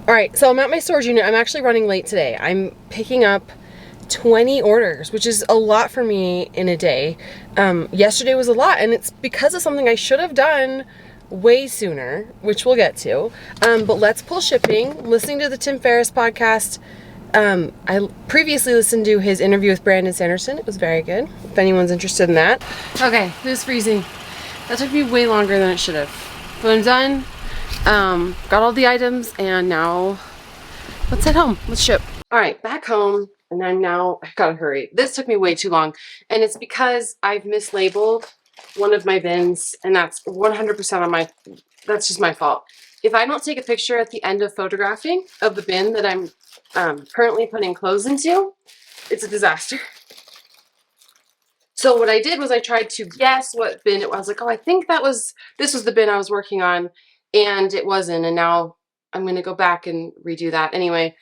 All right, so I'm at my storage unit. I'm actually running late today. I'm picking up 20 orders, which is a lot for me in a day. Yesterday was a lot, and it's because of something I should have done way sooner, which we'll get to. But let's pull shipping. Listening to the Tim Ferriss podcast, I previously listened to his interview with Brandon Sanderson. It was very good, if anyone's interested in that. Okay, it was freezing. That took me way longer than it should have. But I'm done. Got all the items, and now let's head home. Let's ship. All right, back home, and I gotta hurry. This took me way too long, and it's because I've mislabeled one of my bins, and that's 100% that's just my fault. If I don't take a picture at the end of photographing of the bin that I'm currently putting clothes into, it's a disaster. So what I did was I tried to guess what bin it was. Like, oh, I think this was the bin I was working on, and it wasn't, and now I'm gonna go back and redo that. Anyway,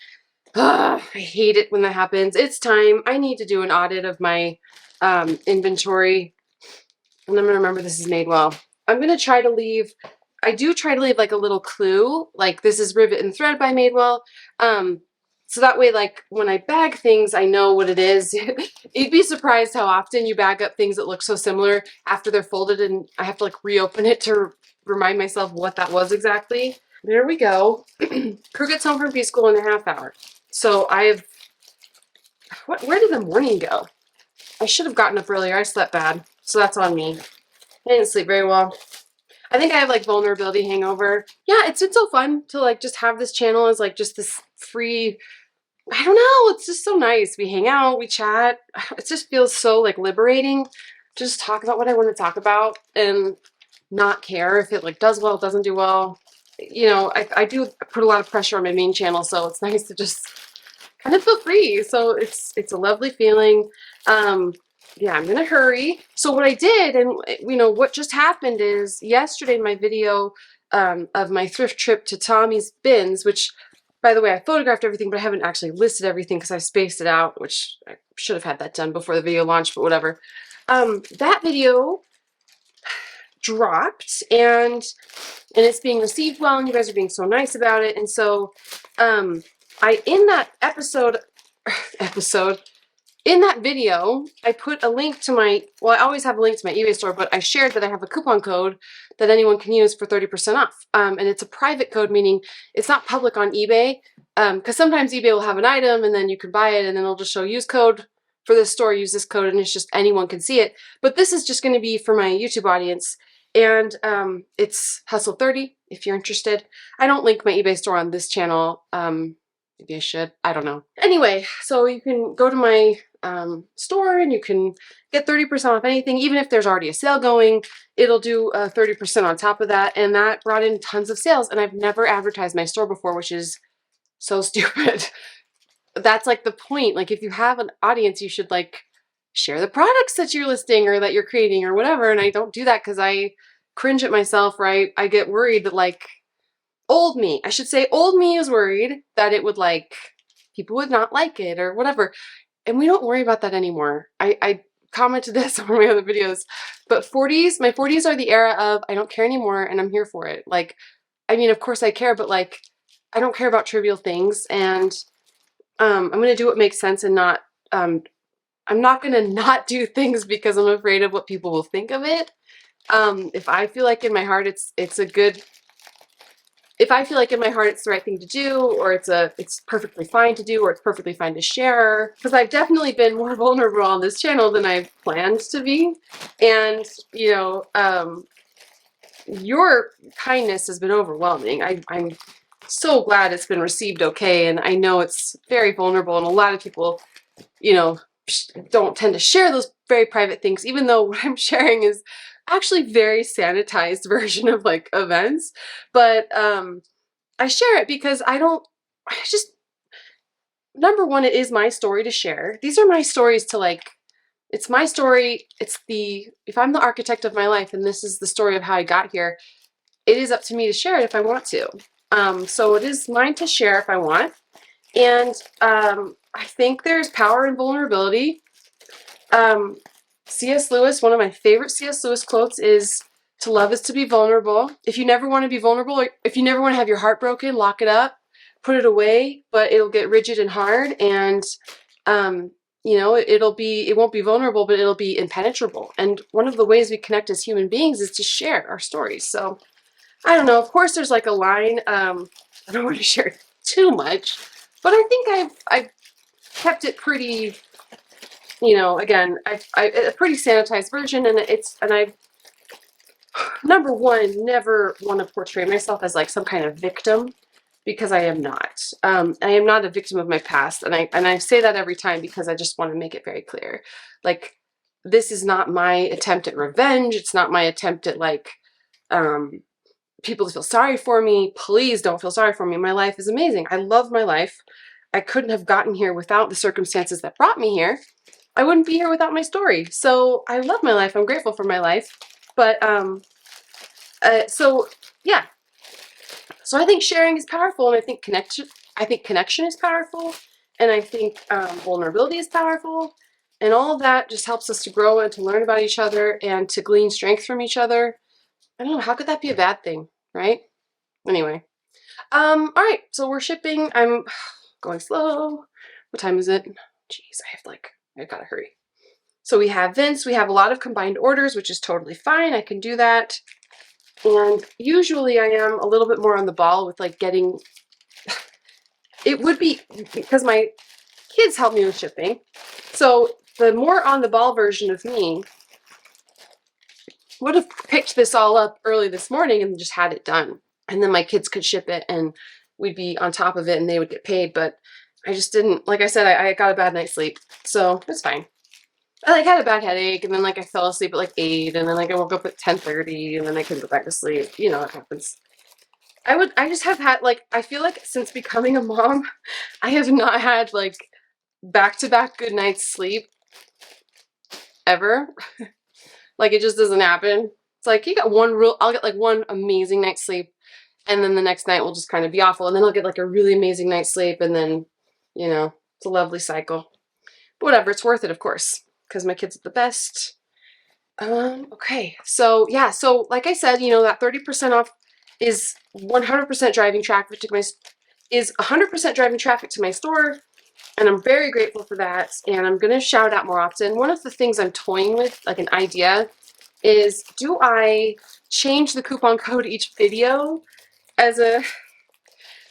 I hate it when that happens. It's time. I need to do an audit of my inventory, and I'm gonna remember this is made well. I'm gonna try to leave, I do try to leave like a little clue, like this is rivet and thread by Madewell. So that way, like when I bag things, I know what it is. You'd be surprised how often you bag up things that look so similar after they're folded, and I have to like reopen it to remind myself what that was exactly. There we go. Crew gets home from preschool in a half hour. So where did the morning go? I should have gotten up earlier. I slept bad, so that's on me. I didn't sleep very well. I think I have like vulnerability hangover. Yeah, it's been so fun to like just have this channel as like just this free, I don't know, it's just so nice. We hang out, we chat. It just feels so like liberating to just talk about what I want to talk about and not care if it like does well, doesn't do well. You know, I do put a lot of pressure on my main channel, so it's nice to just kind of feel free. So it's a lovely feeling. Yeah, I'm gonna hurry. So what I did, and you know what just happened, is yesterday in my video of my thrift trip to Tommy's Bins, which by the way, I photographed everything, but I haven't actually listed everything because I spaced it out, which I should have had that done before the video launched, but whatever. That video dropped, and it's being received well, and you guys are being so nice about it. And so in that in that video, I put a link to my, well, I always have a link to my eBay store, but I shared that I have a coupon code that anyone can use for 30% off. And it's a private code, meaning it's not public on eBay, because sometimes eBay will have an item and then you can buy it and then it'll just show use code for this store, use this code, and it's just anyone can see it. But this is just going to be for my YouTube audience, and it's Hustle 30 if you're interested. I don't link my eBay store on this channel. Maybe I should. I don't know. Anyway, so you can go to my store and you can get 30% off anything. Even if there's already a sale going, it'll do 30% on top of that. And that brought in tons of sales. And I've never advertised my store before, which is so stupid. That's like the point. Like if you have an audience, you should like share the products that you're listing or that you're creating or whatever. And I don't do that because I cringe at myself, right? I get worried that like old me, I should say old me is worried that it would like, people would not like it or whatever. And we don't worry about that anymore. I commented this on my other videos, but my 40s are the era of I don't care anymore and I'm here for it. Like, I mean, of course I care, but like, I don't care about trivial things, and I'm going to do what makes sense and not, I'm not going to not do things because I'm afraid of what people will think of it. If I feel like in my heart if I feel like in my heart it's the right thing to do, or it's perfectly fine to do, or it's perfectly fine to share, because I've definitely been more vulnerable on this channel than I've planned to be. And, you know, your kindness has been overwhelming. I'm so glad it's been received okay, and I know it's very vulnerable, and a lot of people, you know, don't tend to share those very private things, even though what I'm sharing is actually very sanitized version of like events. But I share it because number one, it is my story to share. These are my stories to like, it's my story. If I'm the architect of my life and this is the story of how I got here, it is up to me to share it if I want to. So it is mine to share if I want. And I think there's power in vulnerability. C.S. Lewis, one of my favorite C.S. Lewis quotes is, "To love is to be vulnerable. If you never want to be vulnerable, or if you never want to have your heart broken, lock it up. put it away, but it'll get rigid and hard, and you know, it won't be vulnerable, but it'll be impenetrable. And one of the ways we connect as human beings is to share our stories. So I don't know. Of course, there's like a line. I don't want to share too much, but I think I've kept it pretty. You know, again, I a pretty sanitized version, and I number one, never want to portray myself as like some kind of victim, because I am not. I am not a victim of my past, and I say that every time because I just want to make it very clear. Like, this is not my attempt at revenge. It's not my attempt at like people to feel sorry for me. Please don't feel sorry for me. My life is amazing. I love my life. I couldn't have gotten here without the circumstances that brought me here. I wouldn't be here without my story. So I love my life. I'm grateful for my life. But so yeah. So I think sharing is powerful, and I think connection is powerful, and I think vulnerability is powerful, and all of that just helps us to grow and to learn about each other and to glean strength from each other. I don't know, how could that be a bad thing, right? Anyway, all right. So we're shipping. I'm going slow. What time is it? Jeez, I gotta hurry. So we have Vince. We have a lot of combined orders, which is totally fine. I can do that. And usually I am a little bit more on the ball with like getting, it would be because my kids help me with shipping. So the more on the ball version of me would have picked this all up early this morning and just had it done. And then my kids could ship it and we'd be on top of it and they would get paid. But I just didn't, like I said, I got a bad night's sleep. So it's fine. I like had a bad headache, and then like I fell asleep at like 8, and then like I woke up at 10:30, and then I couldn't go back to sleep. You know, it happens. I just have had like, I feel like since becoming a mom, I have not had like back-to-back good nights sleep ever. Like, it just doesn't happen. It's like you got one real, I'll get like one amazing night's sleep, and then the next night will just kind of be awful, and then I'll get like a really amazing night's sleep, and then, you know, it's a lovely cycle. But whatever, it's worth it, of course, because my kids are the best. Okay, so yeah, so like I said, you know, that 30% off is 100% driving traffic to my, is 100% driving traffic to my store, and I'm very grateful for that, and I'm going to shout out more often. One of the things I'm toying with, like an idea, is do I change the coupon code each video as a,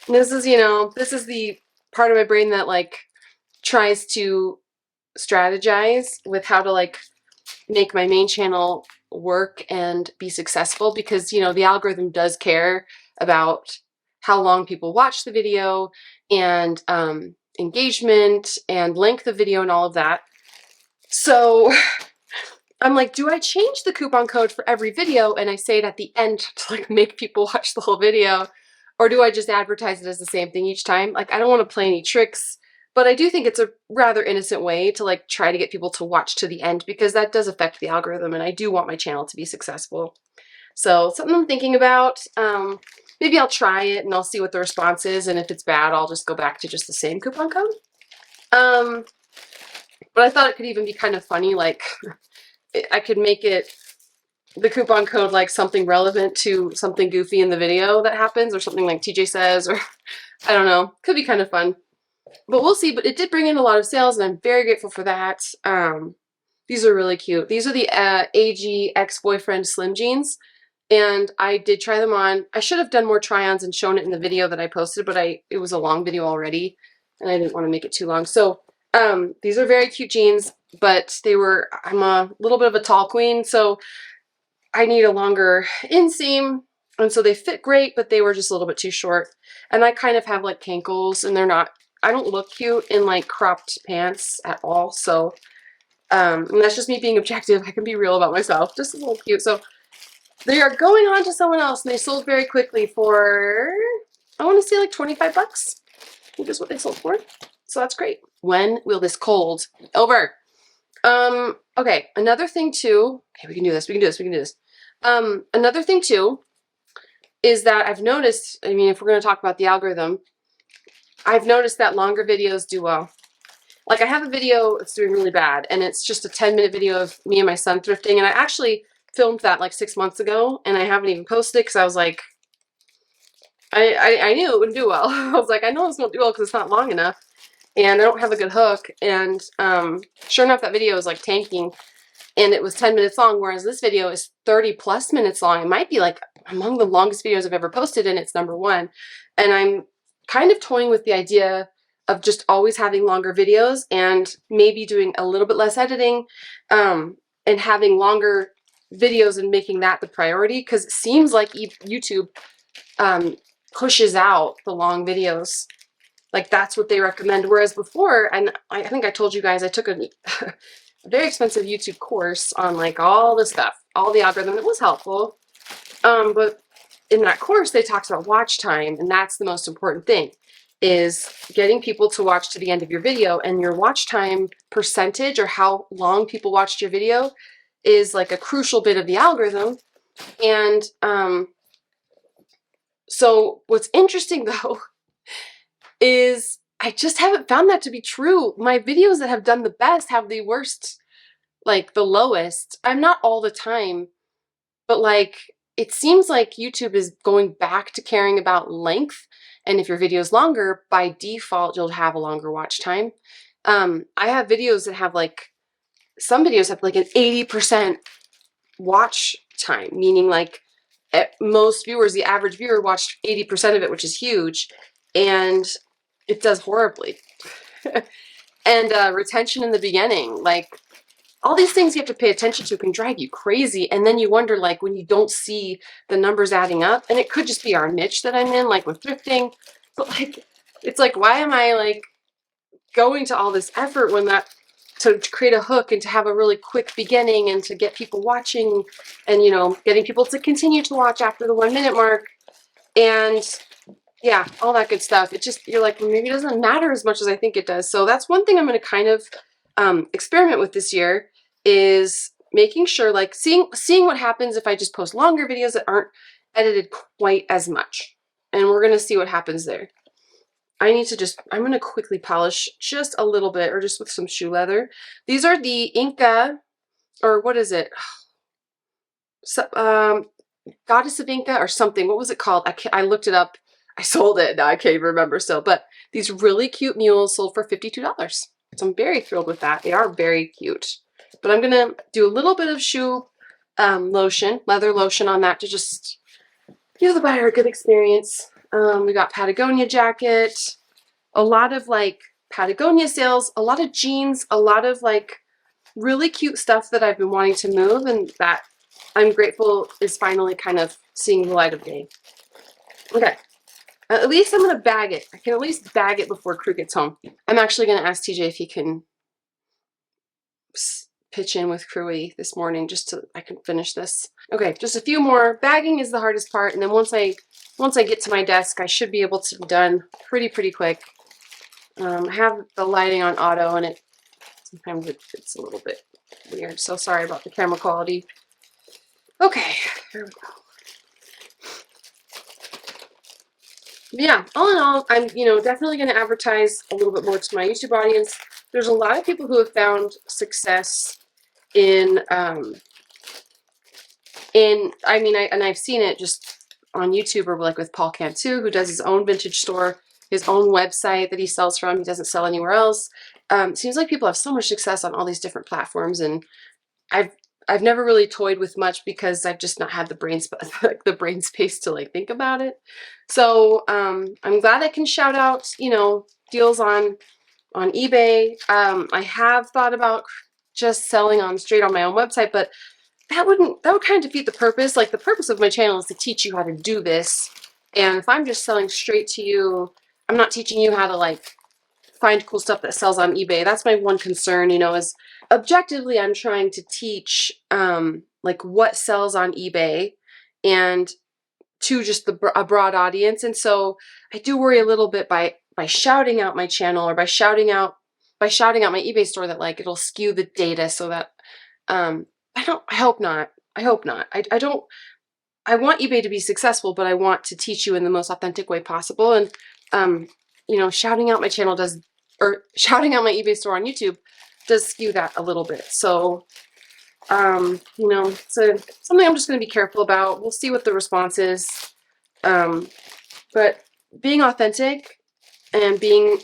this is, you know, this is the part of my brain that like tries to strategize with how to like make my main channel work and be successful, because, you know, the algorithm does care about how long people watch the video and engagement and length of video and all of that. So I'm like, do I change the coupon code for every video and I say it at the end to like make people watch the whole video, or do I just advertise it as the same thing each time? Like, I don't want to play any tricks, but I do think it's a rather innocent way to like try to get people to watch to the end, because that does affect the algorithm, and I do want my channel to be successful. So something I'm thinking about. Maybe I'll try it and I'll see what the response is, and if it's bad, I'll just go back to just the same coupon code. But I thought it could even be kind of funny, like I could make it the coupon code like something relevant to something goofy in the video that happens, or something like TJ says, or I don't know. Could be kind of fun. But we'll see. But it did bring in a lot of sales, and I'm very grateful for that. These are really cute. These are the AG ex-boyfriend slim jeans, and I did try them on. I should have done more try-ons and shown it in the video that I posted, but it was a long video already, and I didn't want to make it too long. So these are very cute jeans, but I'm a little bit of a tall queen, so I need a longer inseam. And so they fit great, but they were just a little bit too short. And I kind of have like cankles, and I don't look cute in like cropped pants at all. So, and that's just me being objective. I can be real about myself, just a little cute. So they are going on to someone else, and they sold very quickly for, I want to say like 25 bucks. I think is what they sold for. So that's great. When will this cold be over? Okay, another thing too, okay, we can do this. Another thing too is that I've noticed, I mean, if we're going to talk about the algorithm, I've noticed that longer videos do well. Like, I have a video that's doing really bad, and it's just a 10-minute video of me and my son thrifting, and I actually filmed that like 6 months ago, and I haven't even posted it because I was like, I knew it wouldn't do well. I was like, I know this won't do well because it's not long enough, and I don't have a good hook. And sure enough, that video was like tanking, and it was 10 minutes long, whereas this video is 30 plus minutes long. It might be like among the longest videos I've ever posted, and it's #1. And I'm kind of toying with the idea of just always having longer videos and maybe doing a little bit less editing, and having longer videos and making that the priority, because it seems like YouTube pushes out the long videos. Like that's what they recommend. Whereas before, and I think I told you guys, I took a very expensive YouTube course on like all the stuff, all the algorithm. It was helpful. But in that course, they talked about watch time, and that's the most important thing, is getting people to watch to the end of your video. And your watch time percentage, or how long people watched your video, is like a crucial bit of the algorithm. And so what's interesting though is I just haven't found that to be true. My videos that have done the best have the worst, like the lowest. I'm not all the time, but like it seems like YouTube is going back to caring about length. And if your video is longer, by default, you'll have a longer watch time. I have videos that have like, some videos have like an 80% watch time, meaning like most viewers, the average viewer watched 80% of it, which is huge. And it does horribly. And retention in the beginning, like all these things you have to pay attention to can drive you crazy. And then you wonder, like, when you don't see the numbers adding up, and it could just be our niche that I'm in, like with thrifting, but like, it's like, why am I like going to all this effort when that, to create a hook and to have a really quick beginning and to get people watching and, you know, getting people to continue to watch after the 1 minute mark. And yeah, all that good stuff. It just, you're like, well, maybe it doesn't matter as much as I think it does. So that's one thing I'm going to kind of experiment with this year, is making sure, like seeing what happens if I just post longer videos that aren't edited quite as much. And we're going to see what happens there. I need to just, I'm going to quickly polish just a little bit, or just with some shoe leather. These are the Inca, or what is it? So, Goddess of Inca or something. What was it called? I looked it up. I sold it. Now I can't even remember still. But these really cute mules sold for $52. So I'm very thrilled with that. They are very cute. But I'm going to do a little bit of shoe lotion, leather lotion on that, to just give the buyer a good experience. We got Patagonia jacket, a lot of like Patagonia sales, a lot of jeans, a lot of like really cute stuff that I've been wanting to move, and that I'm grateful is finally kind of seeing the light of day. Okay. At least I'm going to bag it. I can at least bag it before Crew gets home. I'm actually going to ask TJ if he can pitch in with Crewy this morning just so I can finish this. Okay, just a few more. Bagging is the hardest part, and then once I get to my desk, I should be able to be done pretty quick. I have the lighting on auto, and sometimes it's a little bit weird, so sorry about the camera quality. Okay, here we go. Yeah, all in all, I'm, definitely going to advertise a little bit more to my YouTube audience. There's a lot of people who have found success and I've seen it just on YouTube, or like with Paul Cantu, who does his own vintage store, his own website that he sells from. He doesn't sell anywhere else. Seems like people have so much success on all these different platforms, and I've never really toyed with much because I've just not had the brain space to like think about it. So I'm glad I can shout out, deals on eBay. I have thought about just selling straight on my own website, but that would kind of defeat the purpose. Like, the purpose of my channel is to teach you how to do this. And if I'm just selling straight to you, I'm not teaching you how to like find cool stuff that sells on eBay. That's my one concern, is objectively I'm trying to teach like what sells on eBay, and to just a broad audience. And so I do worry a little bit by shouting out my channel, or by shouting out my eBay store, that like it'll skew the data, so that I hope not. I want eBay to be successful, but I want to teach you in the most authentic way possible. And shouting out my channel shouting out my eBay store on YouTube does skew that a little bit. So it's something I'm just going to be careful about. We'll see what the response is. But being authentic and being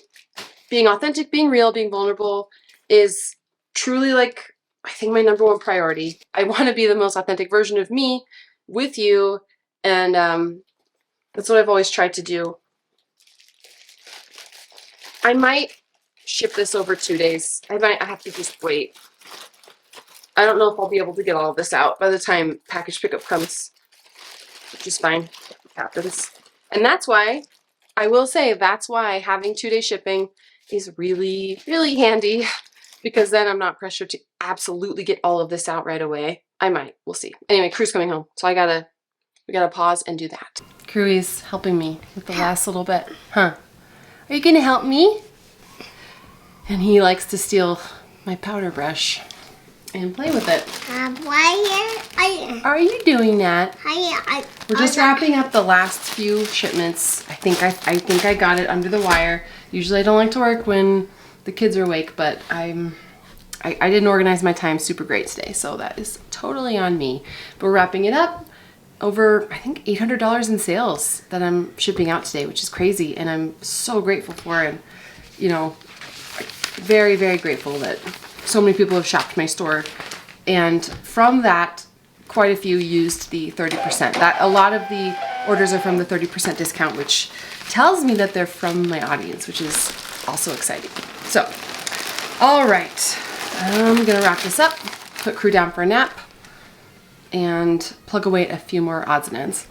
authentic, being real, being vulnerable is truly like, I think, my number one priority. I want to be the most authentic version of me with you, and that's what I've always tried to do. I might ship this over 2 days. I have to just wait. I don't know if I'll be able to get all of this out by the time package pickup comes, which is fine. It happens. And that's why, I will say, that's why having 2-day shipping is really, really handy, because then I'm not pressured to absolutely get all of this out right away. I might. We'll see. Anyway, Crew's coming home, so we gotta pause and do that. Crew is helping me with the last little bit. Huh? Are you gonna help me? And he likes to steal my powder brush and play with it. Are you doing that? We're just wrapping up the last few shipments. I think I got it under the wire. Usually I don't like to work when the kids are awake, but I didn't organize my time super great today, so that is totally on me. But we're wrapping it up. Over, I think, $800 in sales that I'm shipping out today, which is crazy, and I'm so grateful for it. You know, very, very grateful that so many people have shopped my store, and from that, quite a few used the 30%. That a lot of the orders are from the 30% discount, which tells me that they're from my audience, which is also exciting. So, all right, I'm gonna wrap this up, put Crew down for a nap, and plug away a few more odds and ends.